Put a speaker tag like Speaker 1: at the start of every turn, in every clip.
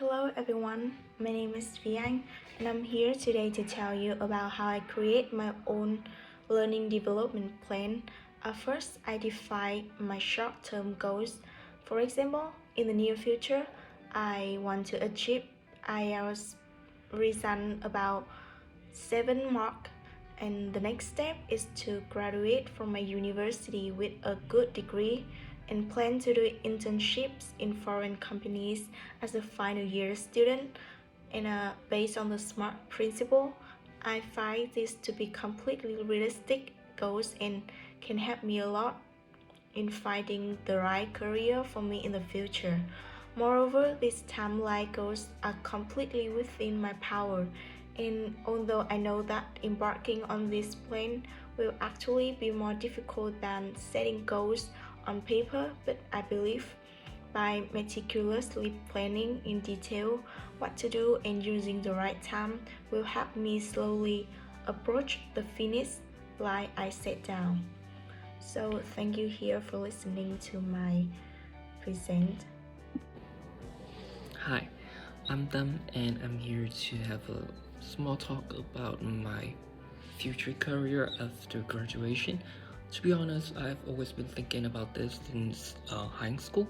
Speaker 1: Hello everyone, my name is Vian and I'm here today to tell you about how I create my own learning development plan. First, I define my short-term goals. For example, in the near future, I want to achieve IELTS result about 7 mark, and the next step is to graduate from my university with a good degree and plan to do internships in foreign companies as a final year student. And based on the SMART principle, I find this to be completely realistic goals and can help me a lot in finding the right career for me in the future. Moreover, these timeline goals are completely within my power, and although I know that embarking on this plan will actually be more difficult than setting goals on paper, but I believe by meticulously planning in detail what to do and using the right time will help me slowly approach the finish line I set down. So thank you here for listening to my present.
Speaker 2: Hi, I'm Tam and I'm here to have a small talk about my future career after graduation. To be honest, I've always been thinking about this since high school,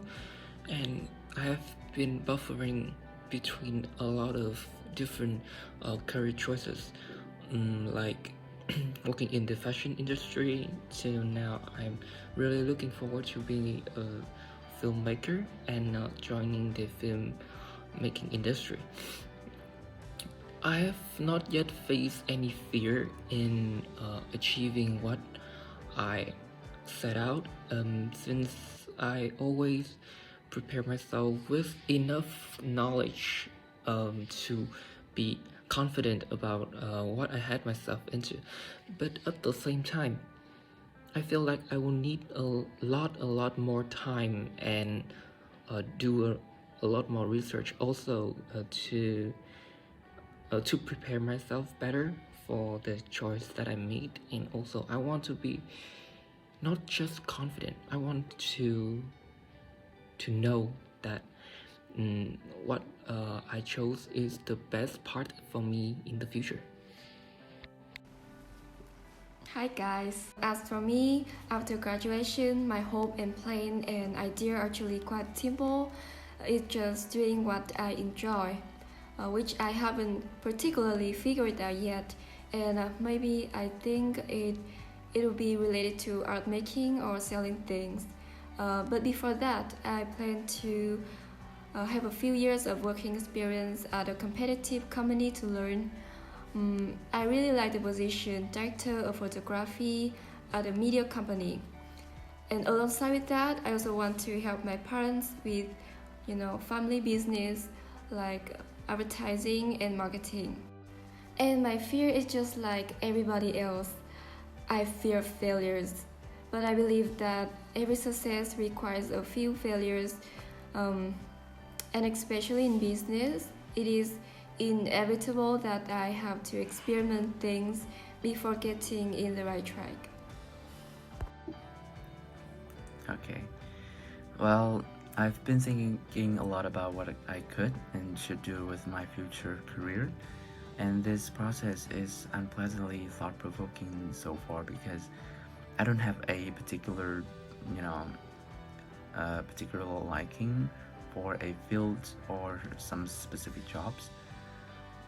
Speaker 2: and I have been buffering between a lot of different career choices, like working in the fashion industry. Till now, I'm really looking forward to being a filmmaker and joining the film making industry. I have not yet faced any fear in achieving what I set out, since I always prepare myself with enough knowledge to be confident about what I had myself into. But at the same time, I feel like I will need a lot more time and do a lot more research also to prepare myself better for the choice that I made. And also I want to be not just confident, I want to know that what I chose is the best part for me in the future.
Speaker 3: Hi guys. As for me, after graduation, my hope and plan and idea are actually quite simple. It's just doing what I enjoy, which I haven't particularly figured out yet. And maybe I think it will be related to art making or selling things. But before that, I plan to have a few years of working experience at a competitive company to learn. I really like the position director of photography at a media company. And alongside with that, I also want to help my parents with, family business like advertising and marketing. And my fear is just like everybody else. I fear failures, but I believe that every success requires a few failures, and especially in business, it is inevitable that I have to experiment things before getting in the right track.
Speaker 4: Okay. Well, I've been thinking a lot about what I could and should do with my future career, and this process is unpleasantly thought-provoking so far because I don't have a particular liking for a field or some specific jobs.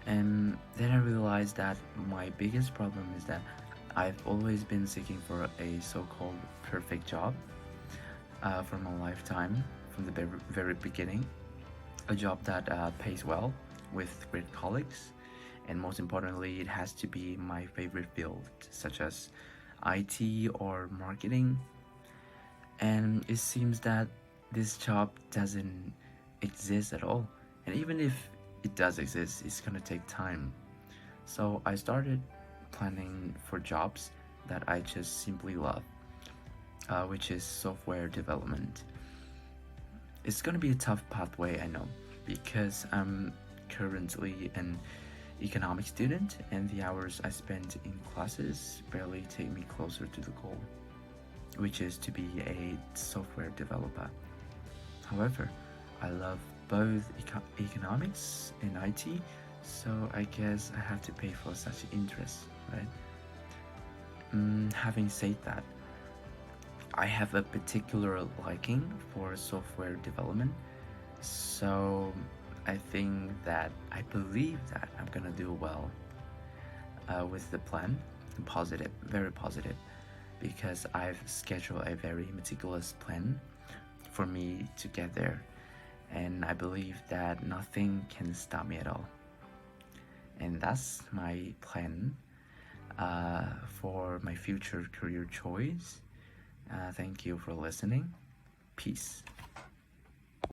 Speaker 4: And then I realized that my biggest problem is that I've always been seeking for a so-called perfect job for my lifetime from the very beginning. A job that pays well with great colleagues, and most importantly, it has to be my favorite field, such as IT or marketing. And it seems that this job doesn't exist at all. And even if it does exist, it's gonna take time. So I started planning for jobs that I just simply love, which is software development. It's gonna be a tough pathway, I know, because I'm currently an economics student and the hours I spend in classes barely take me closer to the goal, which is to be a software developer. However, I love both economics and IT, so I guess I have to pay for such interest, right? Having said that, I have a particular liking for software development, so I believe that I'm gonna do well with the plan. Positive, very positive, because I've scheduled a very meticulous plan for me to get there, and I believe that nothing can stop me at all. And that's my plan for my future career choice. Thank you for listening. Peace.